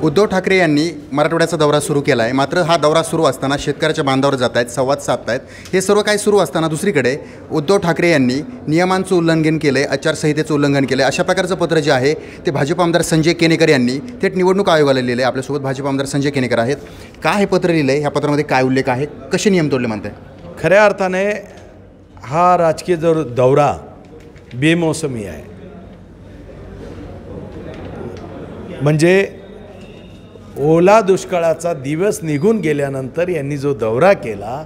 उद्धव ठाकरे यांनी मराठवाड्याचा दौरा सुरू केला आहे. मात्र हा दौरा सुरू असताना शेतकऱ्याच्या बांधावर जात आहेत, संवाद साधत आहेत. हे सर्व काही सुरू असताना दुसरीकडे उद्धव ठाकरे यांनी नियमांचं उल्लंघन केलं आहे, आचारसंहितेचं उल्लंघन केलं आहे. अशा प्रकारचं पत्र जे आहे ते भाजप आमदार संजय केनेकर यांनी थेट निवडणूक आयोगाला लिहिलं आहे. आपल्यासोबत भाजप आमदार संजय केनेकर आहेत. काय हे पत्र लिहिलं आहे, ह्या पत्रामध्ये काय उल्लेख आहे, कसे नियम तोडले म्हणताय? खऱ्या अर्थाने हा राजकीय दौरा बेमौसमी आहे. म्हणजे ओला दुष्काळाचा दिवस निघून गेल्यानंतर यांनी जो दौरा केला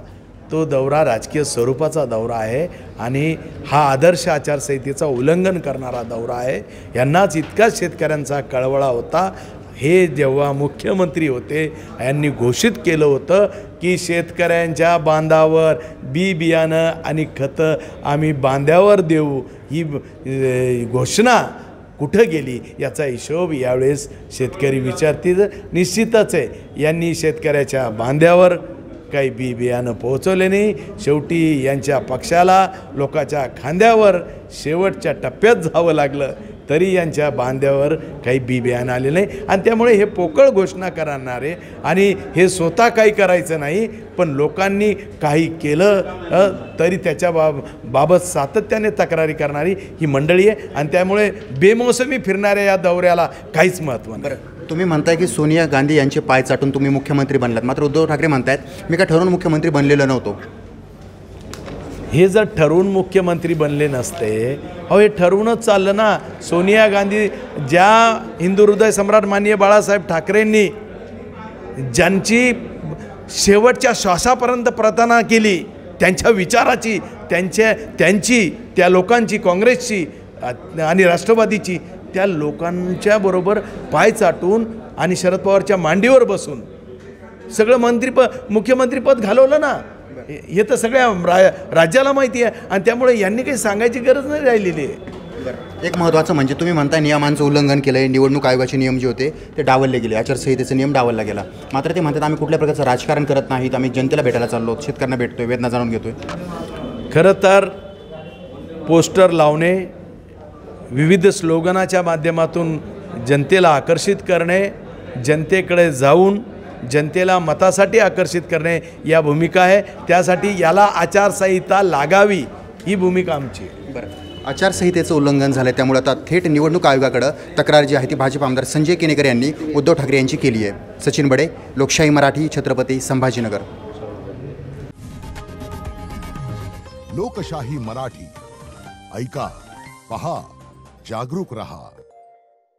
तो दौरा राजकीय स्वरूपाचा दौरा आहे आणि हा आदर्श आचारसंहितेचा उल्लंघन करणारा दौरा आहे. यांनाच इतकाच शेतकऱ्यांचा कळवळा होता. हे जेव्हा मुख्यमंत्री होते यांनी घोषित केलं होतं की शेतकऱ्यांच्या बांधावर बी बियाणं आणि खतं आम्ही बांधावर देऊ. ही घोषणा कुठं गेली याचा हिशोब यावेळेस शेतकरी विचारतील. निश्चितच आहे यांनी शेतकऱ्याच्या बांध्यावर काही बी बियाणं पोहोचवले नाही. शेवटी यांच्या पक्षाला लोकांच्या खांद्यावर शेवटच्या टप्प्यात जावं लागलं तरी यांच्या बांध्यावर काही बी बियाणं आले नाही. आणि त्यामुळे हे पोकळ घोषणा करणारे आणि हे स्वतः काही करायचं नाही पण लोकांनी काही केलं तरी त्याच्या बाबत सातत्याने तक्रारी करणारी ही मंडळी आहे. आणि त्यामुळे बेमौसमी फिरणाऱ्या या दौऱ्याला काहीच महत्त्व नाही. तुम्ही म्हणताय की सोनिया गांधी यांचे पाय चाटून तुम्ही मुख्यमंत्री बनलात, मात्र उद्धव ठाकरे म्हणतायत मी काय ठरवून मुख्यमंत्री बनलेलो नव्हतो. हे जर ठरवून मुख्यमंत्री बनले नसते, अहो हे ठरवूनच चाललं ना. सोनिया गांधी ज्या हिंदू हृदय सम्राट माननीय बाळासाहेब ठाकरेंनी ज्यांची शेवटच्या श्वासापर्यंत प्रार्थना केली, त्यांच्या विचाराची त्यांची त्या लोकांची, काँग्रेसची आणि राष्ट्रवादीची, त्या लोकांच्या बरोबर पाय चाटून आणि शरद पवारच्या मांडीवर बसून सगळं मुख्यमंत्रीपद घालवलं ना. हे तर सगळ्या राज्याला माहिती आहे. आणि त्यामुळे यांनी काही सांगायची गरज नाही राहिलेली आहे. एक महत्त्वाचं म्हणजे तुम्ही म्हणताय नियमांचं उल्लंघन केलं आहे, निवडणूक आयोगाचे नियम जे होते ते डावलले गेले, आचारसंहितेचे नियम डावलला गेला. मात्र ते म्हणतात आम्ही कुठल्या प्रकारचं राजकारण करत नाहीत, आम्ही जनतेला भेटायला चाललो, शेतकऱ्यांना भेटतोय, वेदना जाणून घेतोय. खरं तर पोस्टर लावणे, विविध स्लोगनाच्या माध्यमातून जनतेला आकर्षित करणे, जनतेकडे जाऊन जनतेला मतासाठी आकर्षित करणे या भूमिका आहे. त्यासाठी याला आचारसंहिता लागावी ही भूमिका आमची. बरं, आचारसंहितेचं उल्लंघन झालं आहे त्यामुळे आता थेट निवडणूक आयोगाकडं तक्रार जी आहे ती भाजप आमदार संजय केनेकर यांनी उद्धव ठाकरे यांची केली आहे. सचिन बडे, लोकशाही मराठी, छत्रपती संभाजीनगर. लोकशाही मराठी ऐका, पहा, जागरूक रहा.